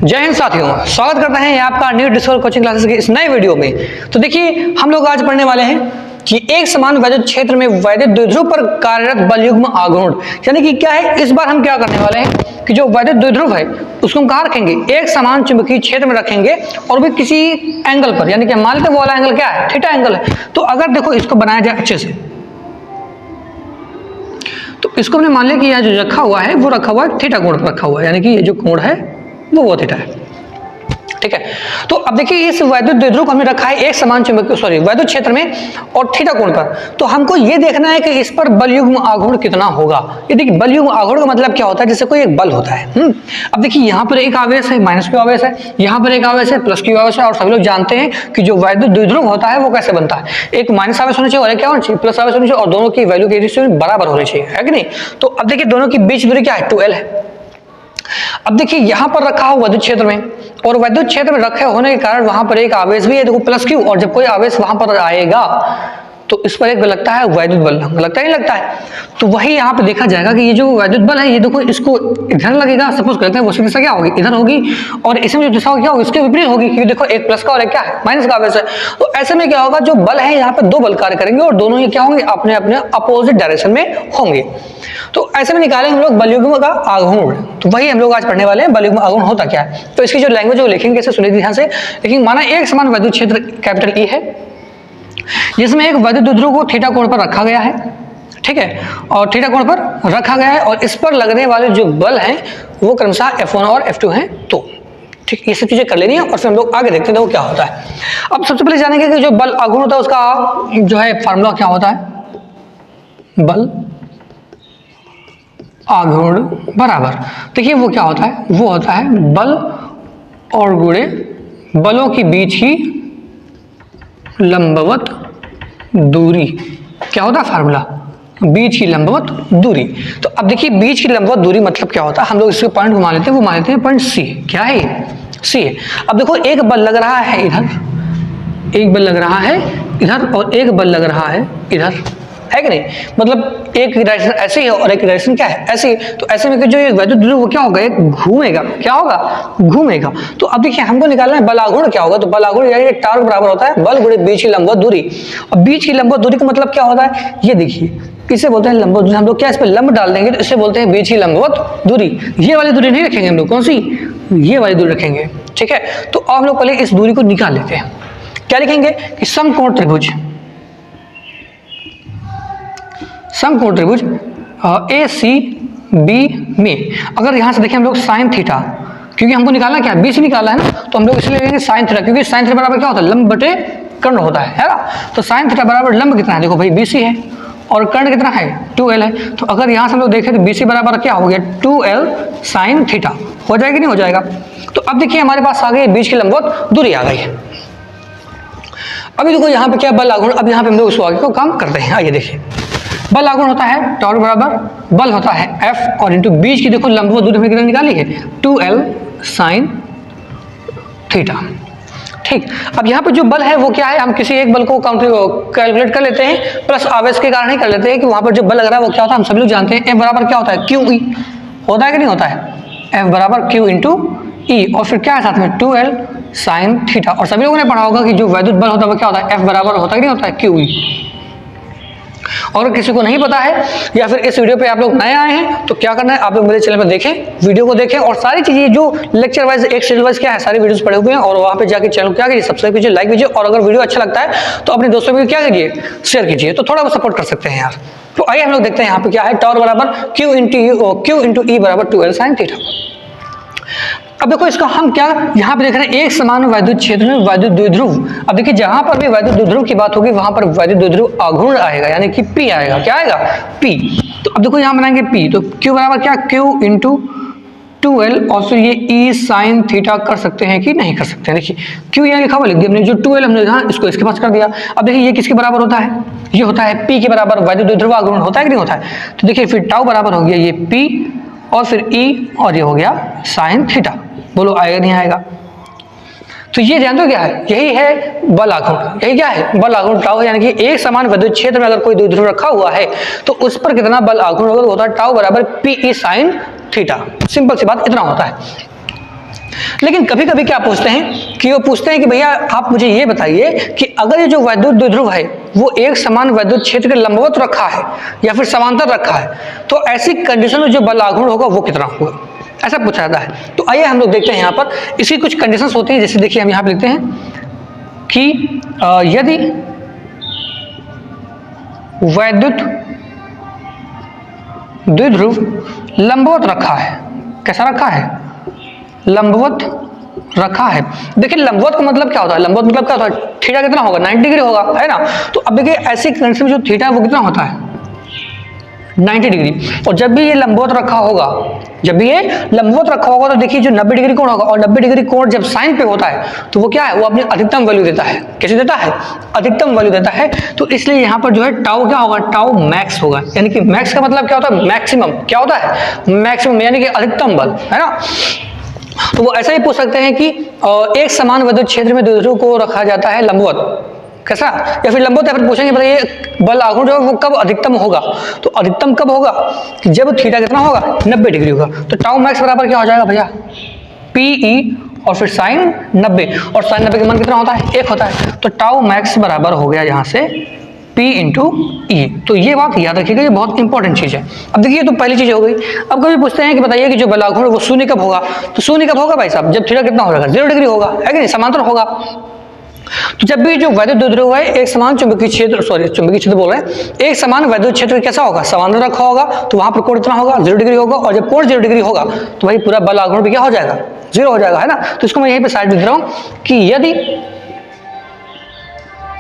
जय हिंद साथियों, स्वागत करते हैं आपका न्यू डिस्कवर कोचिंग क्लासेस के इस नए वीडियो में। तो देखिए हम लोग आज पढ़ने वाले हैं कि एक समान वैद्युत क्षेत्र में वैद्युत द्विध्रुव पर कार्यरत बल युग्म आघूर्ण, यानी कि क्या है। इस बार हम क्या करने वाले हैं कि जो वैद्युत द्विध्रुव है उसको हम कहाँ रखेंगे, एक समान चुंबकीय क्षेत्र में रखेंगे और भी किसी एंगल पर, यानी कि मान लेते हैं वो वाला एंगल क्या है, थीटा एंगल है। तो अगर देखो इसको बनाया जाए अच्छे से, तो इसको हमने मान लिया कि यह जो रखा हुआ है वो रखा हुआ है थीटा कोण पर रखा हुआ है, यानी कि ये जो कोण है वो थीटा है, ठीक है। तो अब देखिए इस वैद्युत द्विध्रुव को हमने रखा है एक समान चुंबकीय वैद्युत क्षेत्र में और थीटा कोण पर। तो हमको ये देखना है कि इस पर बल युग्म आघूर्ण कितना होगा। ये देखिए बल युग्म आघूर्ण का मतलब क्या होता है, जैसे कोई एक बल होता है। अब देखिए यहाँ पर एक आवेश है माइनस क्यू आवेश है, यहाँ पर एक आवेश है प्लस क्यू आवेश है, और सभी लोग जानते हैं कि जो वैद्युत द्विध्रुव होता है वो कैसे बनता है, एक माइनस आवेश होना चाहिए और एक क्या होना चाहिए, प्लस आवेश होना चाहिए, और दोनों की वैल्यू के रेशियो बराबर होनी चाहिए, है कि नहीं। तो अब देखिए दोनों की बीच दूरी क्या है, 2l है। अब देखिए यहां पर रखा हो वैद्युत क्षेत्र में, और वैद्युत क्षेत्र में रखे होने के कारण वहां पर एक आवेश भी है, देखो प्लस क्यू, और जब कोई आवेश वहां पर आएगा तो इस पर एक लगता है वैद्युत बल, लगता ही लगता है। तो वही यहाँ पे देखा जाएगा कि ये जो वैद्युत बल है ये देखो इसको इधर लगेगा, सपोज करते हैं वो दिशा क्या होगी, इधर होगी, और इसमें जो दिशा क्या होगी इसके विपरीत होगी, क्योंकि देखो एक प्लस का और एक क्या है माइनस का आवेश है। तो ऐसे में क्या होगा, जो बल है यहाँ पे दो बल कार्य करेंगे और दोनों ये क्या होंगे, अपने अपने अपोजिट डायरेक्शन में होंगे। तो ऐसे में निकालेंगे हम लोग बल युग्म का आघूर्ण। तो वही हम लोग आज पढ़ने वाले हैं, बल युग्म आघूर्ण होता क्या है। तो इसकी जो लैंग्वेज वो लिखेंगे कैसे, सुनिए ध्यान से। लेकिन माना एक समान वैद्युत क्षेत्र कैपिटल ई है, जिसमें एक वैद्युत द्विध्रुव को थीटा कोण पर रखा गया है, ठीक है, और थीटा कोण पर रखा गया है, और इस पर लगने वाले जो बल हैं वो क्रमशः F1 और F2 हैं। तो ठीक ये सब चीजें कर लेनी है और फिर हम लोग आगे देखते हैं वो क्या होता है। अब सबसे पहले जानेंगे कि जो बल आघूर्ण होता है उसका जो है फार्मूला क्या होता है। बल आघूर्ण बराबर, देखिए वो क्या होता है, वो होता है बल और गुणे बलों के बीच की लंबवत दूरी। क्या होता है फार्मूला, बीच की लंबवत दूरी। तो अब देखिए बीच की लंबवत दूरी मतलब क्या होता है, हम लोग इसके पॉइंट को मान लेते हैं, वो मान लेते हैं पॉइंट सी। क्या है ये, सी है। अब देखो एक बल लग रहा है इधर, एक बल लग रहा है इधर, और एक बल लग रहा है इधर, है कि नहीं। मतलब एक डायरेक्शन ऐसे ही है और एक डायरेक्शन क्या है ऐसे ही। तो ऐसे में जो ये वैद्युत द्विध्रुव वो क्या होगा, एक घूमेगा, क्या होगा, घूमेगा। तो अब देखिए हमको निकालना है बल आघूर्ण क्या होगा। तो बल आघूर्ण यानी टार्क बराबर होता है बल गुणे बीच की लंबवत दूरी। और बीच की लंबवत दूरी का मतलब क्या होता है, ये देखिए इसे बोलते हैं लंबवत दूरी। हम लोग क्या इस पे लंब डाल देंगे तो इसे बोलते हैं बीच की लंबवत दूरी। ये वाली दूरी नहीं रखेंगे हम लोग, कौन सी, ये वाली दूरी रखेंगे, ठीक है। तो अब हम लोग पहले इस दूरी को निकाल लेते हैं। क्या लिखेंगे कि समकोण त्रिभुज, समकोण त्रिभुज ए सी बी में अगर यहां से देखें हम लोग साइन थीटा, क्योंकि हमको निकालना क्या है, बी से निकालना है ना, तो हम लोग इसलिए लेंगे साइन थीटा, क्योंकि साइन थीटा बराबर क्या होता है, लंब बटे कर्ण होता है ना। तो साइन थीटा बराबर लंब कितना है, देखो भाई BC है, और कर्ण कितना है 2l है। तो अगर यहां से हम लोग देखें तो BC बराबर क्या हो गया 2l साइन थीटा, हो जाएगा नहीं हो जाएगा। तो अब देखिए हमारे पास आ गई बीच की लंबवत दूरी आ गई है। अभी देखो यहाँ पे क्या बल आघूर्ण, अब यहाँ पे हम लोग उसको आगे को काम करते हैं। आइए देखिए बल आघूर्ण होता है टॉर्क बराबर बल होता है F और इंटू बीच की देखो लंबवत दूरी हमने कितनी निकाली है 2l साइन थीटा, ठीक। अब यहाँ पे जो बल है वो क्या है, हम किसी एक बल को कैलकुलेट कर लेते हैं, प्लस आवेश के कारण ही कर लेते हैं कि वहां पर जो बल लग रहा है वो क्या होता है, हम सभी लोग जानते हैं F बराबर क्या होता है QE, होता है कि नहीं होता है, F बराबर Q इंटू E, और फिर क्या है साथ में 2l साइन थीटा। और सभी लोगों ने पढ़ा होगा कि जो वैद्युत बल होता है वो क्या होता है, F बराबर होता है कि नहीं होता है QE। और किसी को नहीं पता है या फिर इस वीडियो पे आप लोग नए आए हैं तो क्या करना है, आप लोग मेरे चैनल पर देखें, वीडियो को देखें, और सारी चीजें जो लेक्चर वाइज एक सीरीज वाइज क्या है सारी वीडियोस पड़े हुए हैं, और वहां पे जाके चैनल क्या कीजिए, सब्सक्राइब कीजिए, लाइक कीजिए, और अगर वीडियो अच्छा लगता है तो अपने दोस्तों को क्या कीजिए, शेयर कीजिए, तो थोड़ा बहुत सपोर्ट कर सकते हैं यार। तो आइए हम लोग देखते हैं यहाँ पे क्या है, टॉर्क बराबर Q इंटू E बराबर 2l साइन थीटा। अब देखो इसका हम क्या यहाँ पे देख रहे हैं, एक समान वैद्युत क्षेत्र में वैद्युत द्विध्रुव। अब देखिए जहां पर भी वैद्युत द्विध्रुव की बात होगी वहां पर वैद्युत द्विध्रुव आघूर्ण आएगा, यानी कि P आएगा। क्या आएगा, P। तो अब देखो यहाँ बनाएंगे P, तो Q बराबर क्या, Q इंटू 2l, और फिर ये E साइन थीटा कर सकते हैं कि नहीं कर सकते हैं। देखिए Q यहाँ लिखा हुआ लिख दिया हमने, जो 2l हमने यहाँ इसको इसके पास कर दिया। अब देखिए ये किसके बराबर होता है, ये होता है P के बराबर, वैद्युत द्विध्रुव आघूर्ण होता है कि नहीं होता है। तो देखिए फिर टाउ बराबर हो गया ये P और फिर E, और ये हो गया साइन थीटा। बोलो आएगा नहीं आएगा। तो ये जान दो क्या है, यही है बल आघूर्ण। यही क्या है, बल आघूर्ण टाउ है, यानी कि एक समान विद्युत क्षेत्र में अगर कोई द्विध्रुव रखा हुआ है तो उस पर कितना बल आघूर्ण होगा, होता है टाउ बराबर PE साइन थीटा। सिंपल सी बात इतना होता है। लेकिन कभी कभी क्या पूछते हैं कि वो पूछते हैं कि भैया आप मुझे ये बताइए कि अगर ये जो वैद्युत द्विध्रुव है वो एक समान वैद्युत क्षेत्र के लंबवत रखा है या फिर समांतर रखा है, तो ऐसी कंडीशन में जो बल आघूर्ण होगा वो कितना होगा, ऐसा पूछा जाता है। तो आइए हम लोग देखते हैं यहाँ पर इसकी कुछ कंडीशंस होती हैं। जैसे देखिए हम यहाँ पे लिखते हैं कि यदि वैद्युत द्विध्रुव लंबवत रखा है, कैसा रखा है, लंबवत रखा है। देखिए लंबवत का मतलब क्या होता है, लंबवत मतलब क्या होता है, थीटा कितना होगा, 90 डिग्री होगा, है ना। तो अब देखिए ऐसी कंडीशन में जो थीटा है वो कितना होता है, 90 डिग्री। और जब भी ये लंबवत रखा होगा, जब भी ये लंबवत रखा होगा तो देखिए जो 90 डिग्री कोण होगा, और 90 डिग्री कोण जब साइन पे होता है तो वो क्या है, वो अपनी अधिकतम वैल्यू देता है। कैसे देता है, अधिकतम वैल्यू देता है। तो इसलिए यहाँ पर जो है टाउ क्या होगा, टाउ मैक्स होगा। यानी कि मैक्स का मतलब क्या होता है, मैक्सिमम। क्या होता है, मैक्सिमम, यानी कि अधिकतम बल, है ना। तो वो ऐसा ही पूछ सकते हैं कि एक समान वैद्युत क्षेत्र में द्विध्रुव को रखा जाता है लंबवत, कैसा, या फिर लंबवत, या फिर पूछेंगे बताइए बल आघूर्ण जो है वो कब अधिकतम होगा। तो अधिकतम कब होगा, कि जब थीटा कितना होगा, 90 डिग्री होगा। तो टाउ मैक्स बराबर क्या हो जाएगा भैया, पीई और फिर साइन 90, और साइन 90 का मान कितना होता है, 1 होता है। तो टाउ मैक्स बराबर हो गया यहाँ से P इंटू ई। तो ये बात याद रखिएगा, ये बहुत इंपॉर्टेंट चीज़ है। अब देखिए तो पहली चीज़ हो गई। अब कभी पूछते हैं कि बताइए कि जो बल आघूर्ण वो शून्य कब होगा। तो शून्य कब होगा भाई साहब, जब थीटा कितना हो जाएगा, 0 डिग्री होगा, है कि नहीं, समांतर होगा। तो जब भी जो वैद्युत द्विध्रुव है एक समान चुंबकीय क्षेत्र, सॉरी चुंबकीय क्षेत्र बोल रहे हैं, एक समान वैद्युत क्षेत्र कैसा होगा, समांतर रखा होगा, तो वहां पर कोण कितना होगा, 0 डिग्री होगा। और जब कोण 0 डिग्री होगा तो भाई पूरा बल आघूर्ण भी क्या हो जाएगा, 0 हो जाएगा, है ना। तो इसको मैं यहीं पे साइड लिख रहा हूं कि यदि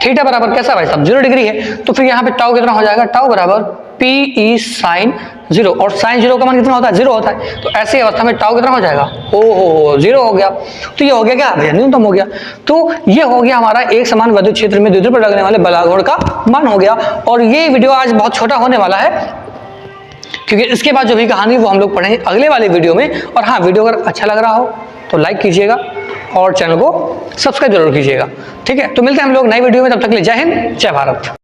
थीटा बराबर कैसा भाई साहब, 0 डिग्री है, तो फिर यहाँ पे टाउ कितना हो जाएगा, टाउ बराबर पी ई साइन 0, और साइन 0 का मान कितना होता है, 0 होता है। तो ऐसी अवस्था में टाउ कितना हो जाएगा, ओ 0 हो गया। तो ये हो गया क्या भैया, न्यूनतम हो गया। तो ये हो गया हमारा एक समान वैद्युत क्षेत्र में द्विध्रुव पर लगने वाले बल आघूर्ण का मान हो गया। और ये वीडियो आज बहुत छोटा होने वाला है, क्योंकि इसके बाद जो भी कहानी वो हम लोग पढ़ेंगे अगले वाले वीडियो में। और हाँ, वीडियो अगर अच्छा लग रहा हो तो लाइक कीजिएगा और चैनल को सब्सक्राइब जरूर कीजिएगा, ठीक है। तो मिलते हैं हम लोग नई वीडियो में, तब तक के लिए जय हिंद, जय भारत।